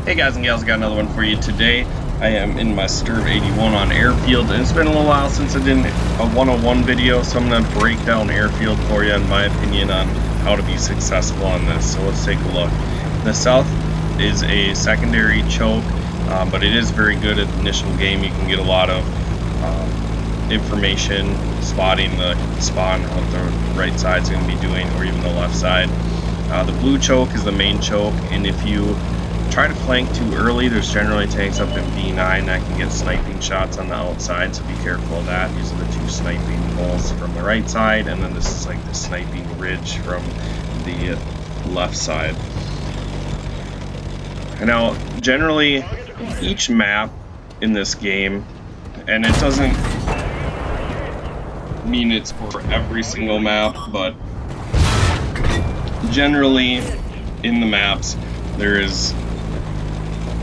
Hey guys and gals, I got another one for you today. I am in my Strv 81 on Airfield, and it's been a little while since I did a 101 video, so I'm going to break down Airfield for you in my opinion on how to be successful on this. So let's take a look. The south is a secondary choke, but it is very good at the initial game. You can get a lot of information spotting the spawn, what the right side's going to be doing, or even the left side. The blue choke is the main choke, and if you try to flank too early, there's generally tanks up in B9 that can get sniping shots on the outside, so be careful of that. These are the two sniping holes from the right side, and then this is like the sniping ridge from the left side. Now, generally, each map in this game, and it doesn't mean it's for every single map, but generally in the maps there is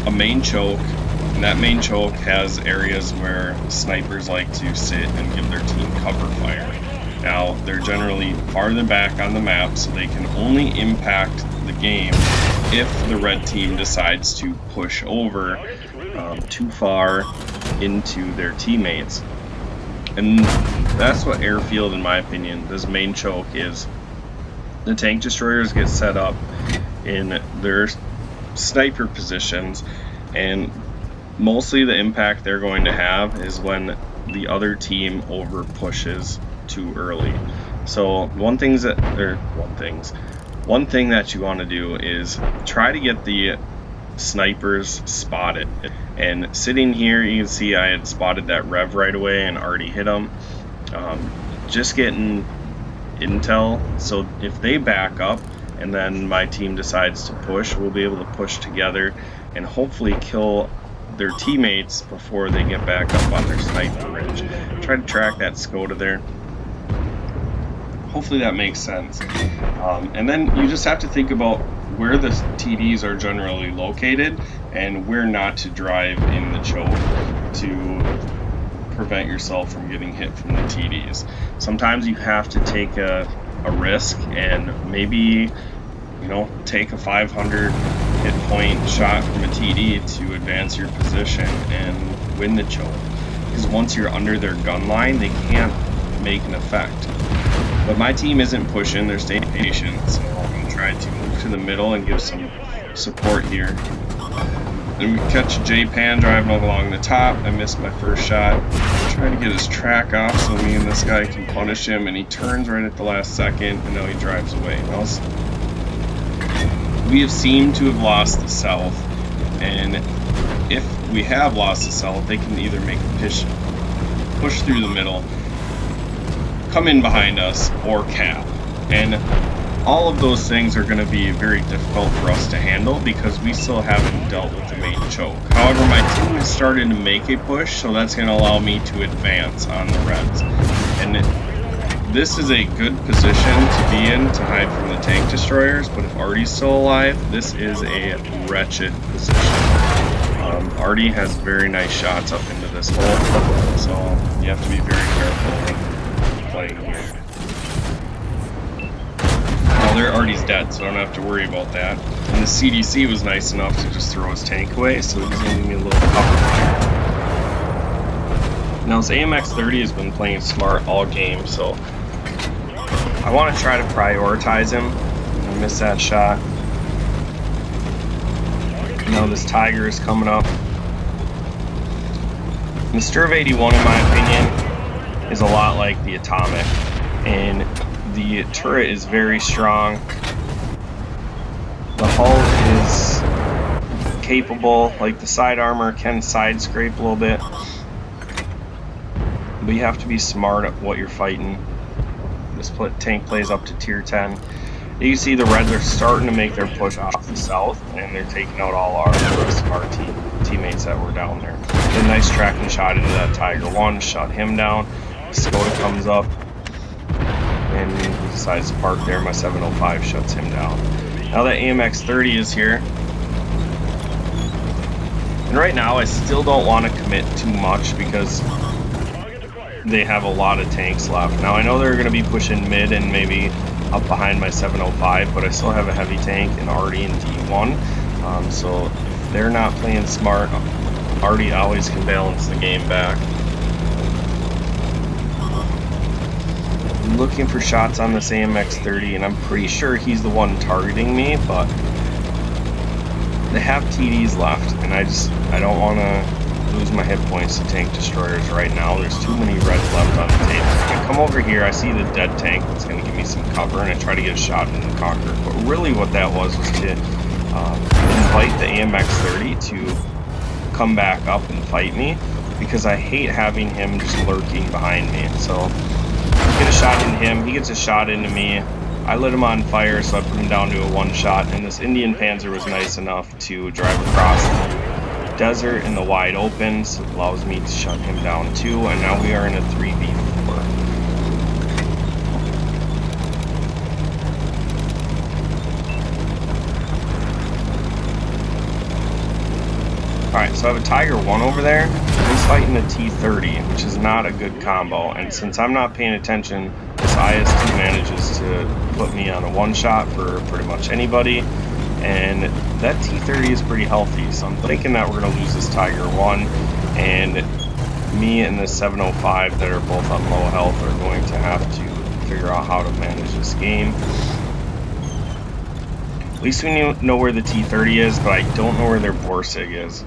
a main choke, and that main choke has areas where snipers like to sit and give their team cover fire. Now, they're generally farther back on the map, so they can only impact the game if the red team decides to push over too far into their teammates. And that's what Airfield, in my opinion, this main choke is. The tank destroyers get set up in their sniper positions, and mostly the impact they're going to have is when the other team over pushes too early. So one thing that you want to do is try to get the snipers spotted. And sitting here, you can see I had spotted that rev right away and already hit them. Just getting intel, so if they back up and then my team decides to push, we'll be able to push together and hopefully kill their teammates before they get back up on their sniper ridge. Try to track that SCOTA there. Hopefully that makes sense. And then you just have to think about where the TDs are generally located and where not to drive in the choke to prevent yourself from getting hit from the TDs. Sometimes you have to take a risk and maybe, you know, take a 500 hit point shot from a TD to advance your position and win the choke. Because once you're under their gun line, they can't make an effect. But my team isn't pushing, they're staying patient, so I'm going to try to move to the middle and give some support here. Then we catch a J-Pan driving along the top. I missed my first shot. Trying to get his track off so me and this guy can punish him, and he turns right at the last second, and now he drives away. Now, we have seemed to have lost the south, and if we have lost the south, they can either make a push through the middle, come in behind us, or cap. And all of those things are going to be very difficult for us to handle because we still haven't dealt with the main choke. However, my team has started to make a push, so that's going to allow me to advance on the reds. And this is a good position to be in to hide from the tank destroyers, but if Artie's still alive, this is a wretched position. Artie has very nice shots up into this hole, so you have to be very careful when playing here. There, Artie's dead, so I don't have to worry about that. And the CDC was nice enough to just throw his tank away, so he's giving me a little cover fire. Now, this AMX-30 has been playing smart all game, so I want to try to prioritize him. I missed that shot. Now this Tiger is coming up. The Strv 81, in my opinion, is a lot like the Atomic, and the turret is very strong. The hull is capable, like the side armor can side scrape a little bit. But you have to be smart at what you're fighting. This tank plays up to tier 10. You can see the Reds are starting to make their push off the south, and they're taking out all the rest of our teammates that were down there. A nice tracking shot into that Tiger 1, shut him down. SCOTA comes up, and he decides to park there. My 705 shuts him down. Now that AMX-30 is here, and right now I still don't want to commit too much because they have a lot of tanks left. Now I know they're going to be pushing mid and maybe up behind my 705, but I still have a heavy tank and already in D1. So they're not playing smart. Artie always can balance the game back. I'm looking for shots on this AMX-30, and I'm pretty sure he's the one targeting me, but they have TDs left, and I don't want to lose my hit points to tank destroyers right now. There's too many reds left on the table. I come over here, I see the dead tank that's going to give me some cover, and I try to get a shot in the Conqueror. But really what that was to invite the AMX-30 to come back up and fight me, because I hate having him just lurking behind me. So get a shot into him, he gets a shot into me. I lit him on fire, so I put him down to a one shot, and this Indian Panzer was nice enough to drive across the desert in the wide open, so it allows me to shut him down too, and now we are in a 3v4. Alright, so I have a Tiger 1 over there. He's fighting a T-30, which is not a good combo, and since I'm not paying attention, this IS-2 manages to put me on a one-shot for pretty much anybody, and that T-30 is pretty healthy, so I'm thinking that we're going to lose this Tiger 1, and me and this 705 that are both on low health are going to have to figure out how to manage this game. At least we know where the T-30 is, but I don't know where their Borsig is.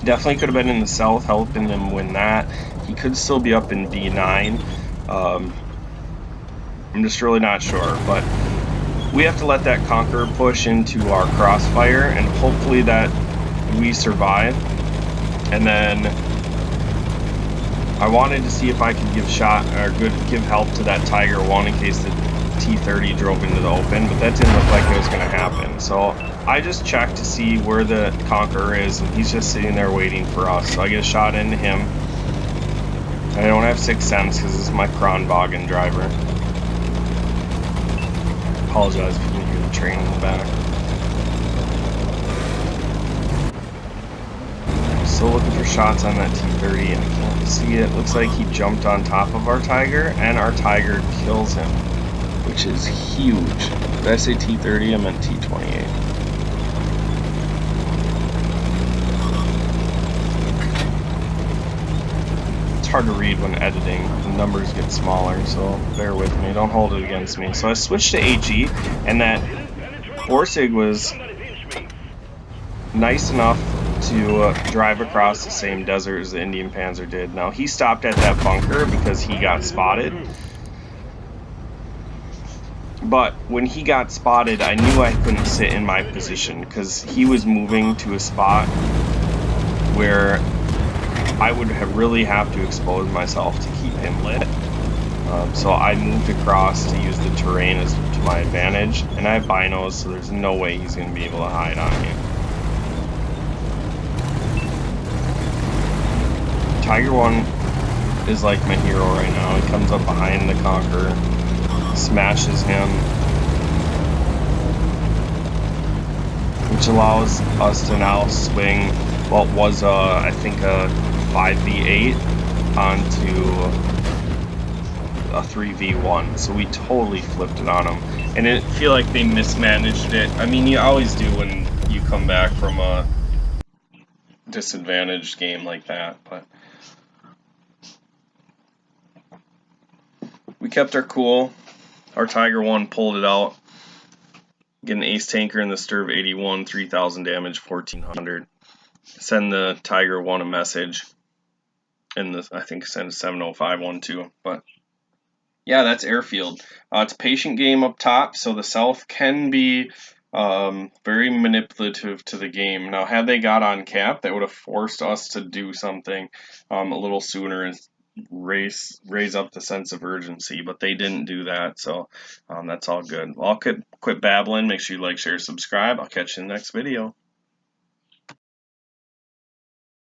Definitely could have been in the south, helping them win that. He could still be up in B9. I'm just really not sure, but we have to let that Conqueror push into our crossfire, and hopefully that we survive. And then I wanted to see if I could give give help to that Tiger 1 in case the T-30 drove into the open, but that didn't look like it was going to happen. So I just checked to see where the Conqueror is, and he's just sitting there waiting for us. So I get a shot into him. I don't have 6th Sense because this is my Kronbogen driver. Apologize if you can hear the train in the back. I'm still looking for shots on that T-30. I can't see it. Looks like he jumped on top of our Tiger, and our Tiger kills him, which is huge. Did I say T-30? I meant T-28. It's hard to read when editing. The numbers get smaller, so bear with me. Don't hold it against me. So I switched to AG, and that Borsig was nice enough to drive across the same desert as the Indian Panzer did. Now, he stopped at that bunker because he got spotted. But when he got spotted, I knew I couldn't sit in my position because he was moving to a spot where I would really have to expose myself to keep him lit. So I moved across to use the terrain to my advantage, and I have binos, so there's no way he's going to be able to hide on me. Tiger 1 is like my hero right now. He comes up behind the Conqueror, smashes him, which allows us to now swing what was I think a 5v8 onto a 3v1, so we totally flipped it on them, and I feel like they mismanaged it. I mean, you always do when you come back from a disadvantaged game like that, but we kept our cool. Our Tiger 1 pulled it out. Get an ace tanker in the Strv 81, 3,000 damage, 1,400. Send the Tiger 1 a message, and I think send a 705 one too. But yeah, that's Airfield. It's a patient game up top, so the south can be very manipulative to the game. Now, had they got on cap, that would have forced us to do something a little sooner and raise up the sense of urgency, but they didn't do that, so that's all good. Well, I'll quit babbling. Make sure you like, share, subscribe. I'll catch you in the next video.